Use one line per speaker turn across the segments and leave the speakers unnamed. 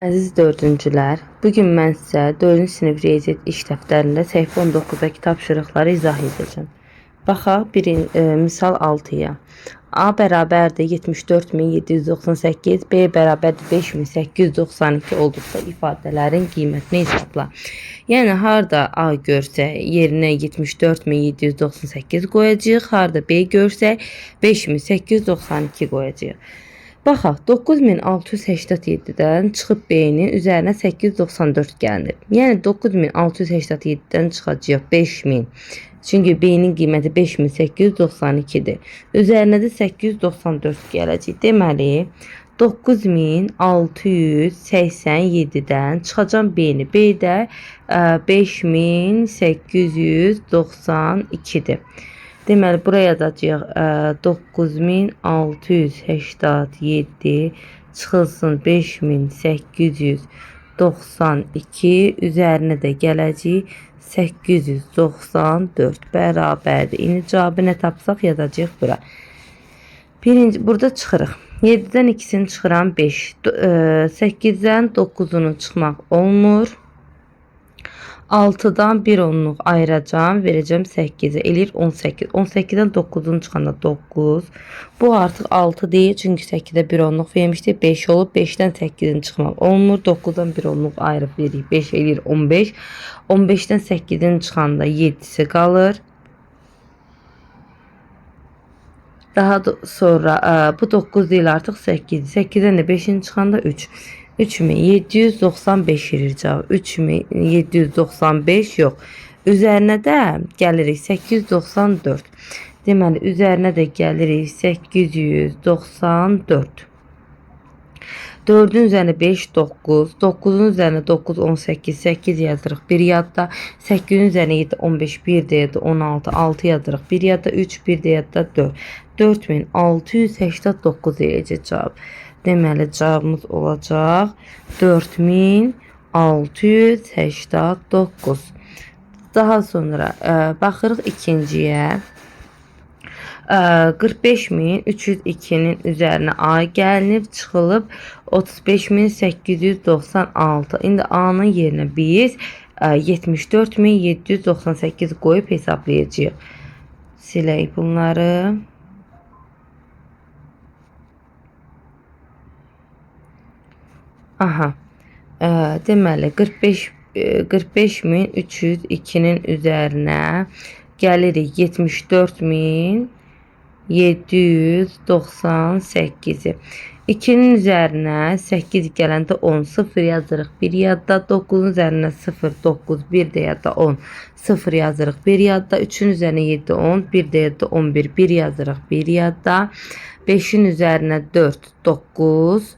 Əziz dördüncülər, bugün mən sizə 4-cü sinif riyaziyyat iş dəftərində səhifə 19-daki tapşırıqları izah edəcəm. Baxaq, misal 6-ya. A bərabərdir 74.798, B bərabərdir 5892 olduqda ifadələrin qiymətini hesabla. Yəni, harda A görsək, yerinə 74.798 qoyacaq, harda B görsək, 5892 qoyacaq. Baxaq, 9687-dən çıxıb B-nin üzərinə 894 gəlir. Yəni 9687-dən çıxacaq 5000. Çünki B-nin qiyməti 5892-dir. Üzərinə də 894 gələcək. Deməli, 9687-dən çıxacaq B-ni. B-də 5892-dir. Deməli, buraya yazacaq 9687 çıxılsın 5892, üzərinə də gələcək 894 bərabərdir. İndi cavabı nə tapsaq yazacaq bura. Burada çıxırıq. 7-dən 2-sini çıxıram 5. 8-dən 9-unu çıxmaq olmur. 6-dan 1 onluq ayıracağım, verəcəm 8-ə, eləyir 18. 18-dən 9-unu çıxanda 9. Bu artıq 6 deyil, çünki 8-də 1 onluq vermişdik, 5 olub. 5-dən 8-in çıxmaq olmur. 9-dan 1 onluq ayırıb veririk, 5 eləyir 15. 15-dən 8-in çıxanda 7-si qalır. Daha sonra bu 9 deyil, artıq 8. 8-dən də 5-in çıxanda 3. 3795 verir cavab. 3795 yox. Üzərinə də gəlirik 894. Deməli, üzərinə də gəlirik 894. 4-ün üzərinə 5, 9. 9-un üzərinə 9, 18. 8 yazırıq. 1 yadda. 8-in üzərinə 7, 15. 1 də yadda 16. 6 yazırıq. 1 yadda 3, 1 də yadda 4. 4689 eləyəcək cavab. Deməli, cavabımız olacaq 4689. Daha sonra baxırıq ikinciyə. 45302-nin üzərinə A gəlinib, çıxılıb 35896. İndi A-nın yerinə biz 74798 qoyub hesablayacağıq. Silək bunları. Aha. Deməli 45302-nin üzərinə gəlirik 74798-i. 2-nin üzərinə 8 gələndə 10, 0 yazırıq. 1 yadda. 9-un üzərinə 0, 9, 1 də yadda 10, 0 yazırıq. 1 yadda. 3-ün üzərinə 7, 10, 1 də yadda 11, 1 yazırıq. 1 yadda. 5-in üzərinə 4, 9,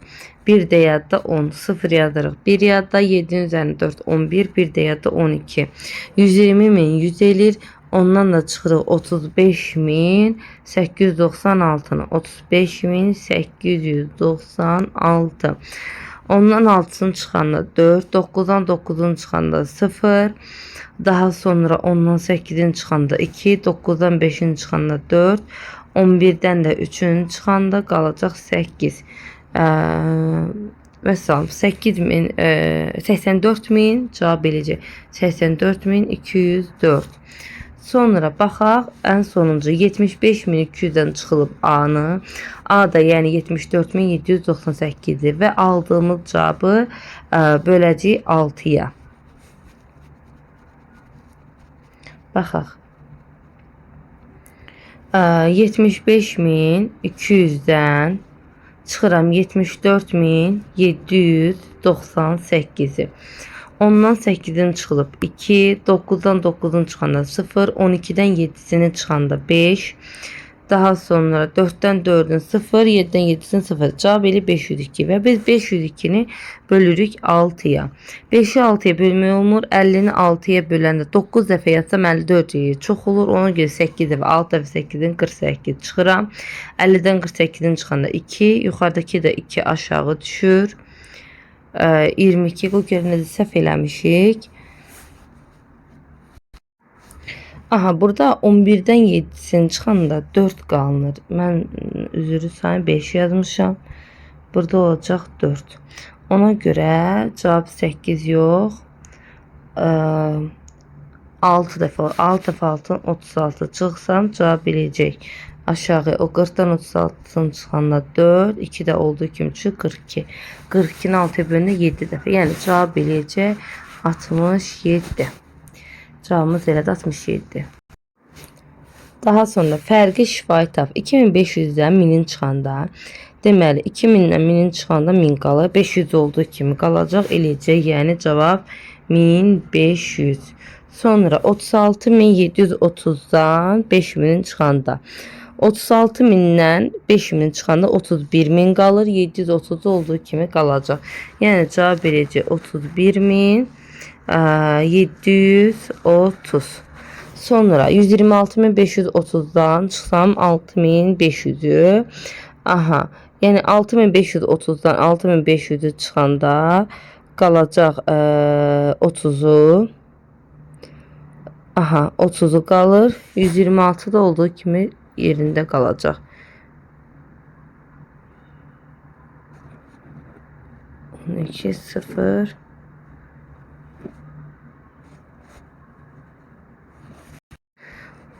1 də yadda 10, 0 yazırıq. 1 yadda. 7-in üzərinə 4, 11, 1 də yadda 12. 120.100 eləyir. Ondan da çıxırıq 35896-nı. 35896. Ondan 6-sını çıxanda 4, 9-dan 9-unu çıxanda 0. Daha sonra ondan 8-in çıxanda 2, 9-dan 5-in çıxanda 4, 11-dən də 3-ün çıxanda qalacaq 8. Məsələn, 84.000 cavab eləyəcək. 84.204. Sonra baxaq, ən sonuncu 75.200-dən çıxılıb A-nı. A da yəni 74.798-dir və aldığımız cavabı böləcəyik 6-ya. Baxaq. 75.200-dən çıxıram 74.798-i. Ondan 8-in çıxılıb 2, 9-dan 9-un çıxanda 0, 12-dən 7-sini çıxanda 5, daha sonra 4-dən 4-ün 0, 7-dən 7-sini 0. Cavab elə 502 və biz 502-ni bölürük 6-ya. 5-i 6-ya bölmək olmur. 50-ni 6-ya böləndə 9 dəfə yatsam 54 çox olur. Ona görə 8 dəfə 6 dəfə 8-in 48 çıxıram. 50-dən 48-in çıxanda 2, yuxarıdakı da 2 aşağı düşür. 22, bu görünədə səhv eləmişik. Aha, burada 11-dən 7-sini çıxanda 4 qalınır. Mən üzrü sayı 5 yazmışam. Burada olacaq 4. Ona görə cavab 8 yox. 6 dəfə 6 36 çıxsam cavab eləyəcək. Aşağı o 40-dan 36-sını çıxanda 4, 2 də olduğu kimi çıxır 42. 42-ni 6-ya bölündə 7 dəfə. Yəni cavab eləyəcək 67. Cavabımız elədi 67. Daha sonra fərqi şifahi tap. 2500-dən 1000-in çıxanda, deməli 2000-dən 1000-in çıxanda 1000 qalır. 500 olduğu kimi qalacaq, eləyəcək. Yəni cavab 1500. Sonra 36730-dan 5000-in çıxanda, 36000-dən 5000-in çıxanda 31000 qalır. 730 olduğu kimi qalacaq. Yəni cavab verəcək 31730. Sonra 126530-dan çıxsam 6500-ü. Aha, yəni 6530-dan 6500-ü çıxanda qalacaq 30-u. Aha, 30-u qalır. 126 da olduğu kimi yerində qalacaq. On iki 0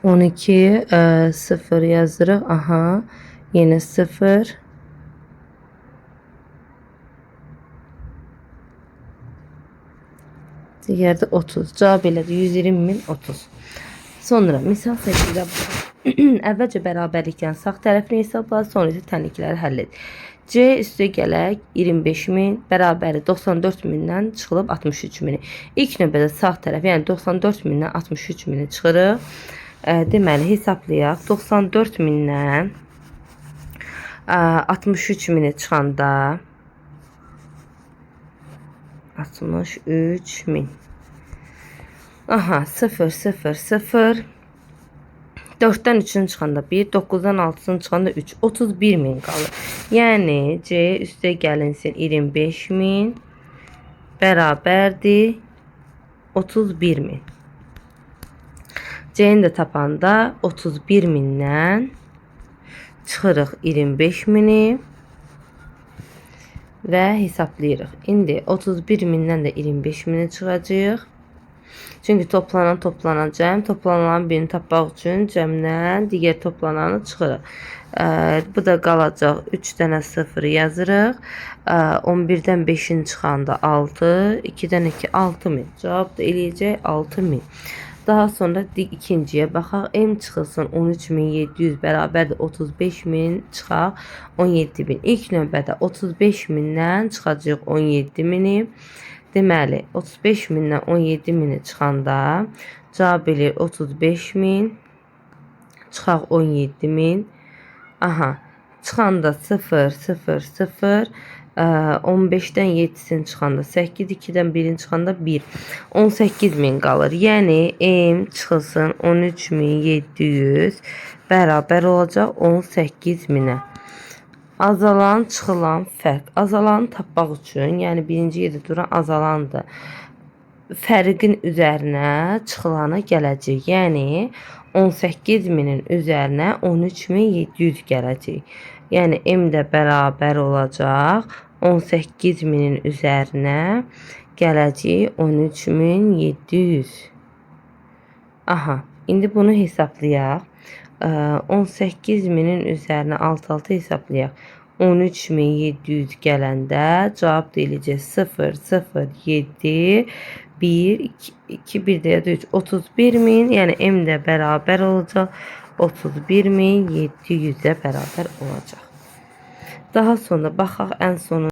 12 0 yazırıq. Aha, yenə 0. Digərdə 30. Cavab elədi 120.030. Sonra misal 8-də əvvəlcə bərabərlikdən sağ tərəfini hesabla, sonra isə tənlikləri həll et. C üstə gələk 25000 bərabəri 94000-dən çıxılıb 63000. İlk növbədə sağ tərəf, yəni 94000-dən 63000-i çıxırıq. Deməli hesablayaq. 94000-dən 63000-i çıxanda 63000. Aha, 0 0 0. 4-dən 3-ün çıxanda 1, 9-dan 6-sını çıxanda 3, 31000 qalır. Yəni C üstə gəlinsin 25000 bərabərdir 31000. C'ni də tapanda 31000-dən çıxırıq 25000-i və hesablayırıq. İndi 31000-dən də 25000-i çıxacaq. Çünki toplanan cəm, toplananın birini tapmaq üçün cəmdən digər toplananı çıxırıq. Bu da qalacaq 3 dənə 0 yazırıq. 11-dən 5-in çıxanda 6, 2-dən 2 6000. Cavab da eləyəcək 6000. Daha sonra ikinciyə baxaq. M çıxılsın 13700 bərabərdir 35000 çıxaq 17000. İlk növbədə 35000-dən çıxacaq 17000-i. Deməli 35000-dən 17000-i çıxanda cavab eləyir 35000 çıxaq 17000. Aha, çıxanda 0 0 0. 15-dən 7-sini çıxanda 8, 2-dən 1-in çıxanda 1. 18000 qalır. Yəni M çıxılsın 13700 bərabər olacaq 18000-ə. Azalan, çıxılan fərq. Azalanı tapmaq üçün, yəni birinci yerdə duran azalandır. Fərqin üzərinə çıxılana gələcək. Yəni 18000-in üzərinə 13700 gələcək. Yəni M də bərabər olacaq 18000-in üzərinə gələcək 13700. Aha, indi bunu hesablayaq. 18000-in üzərinə 6 hesablayaq. 13700 gələndə cavab deyiləcək 0 0 7 1 2 1 də 3 31000. Yəni M də bərabər olacaq 31700-ə bərabər olacaq. Daha sonra baxaq ən sonu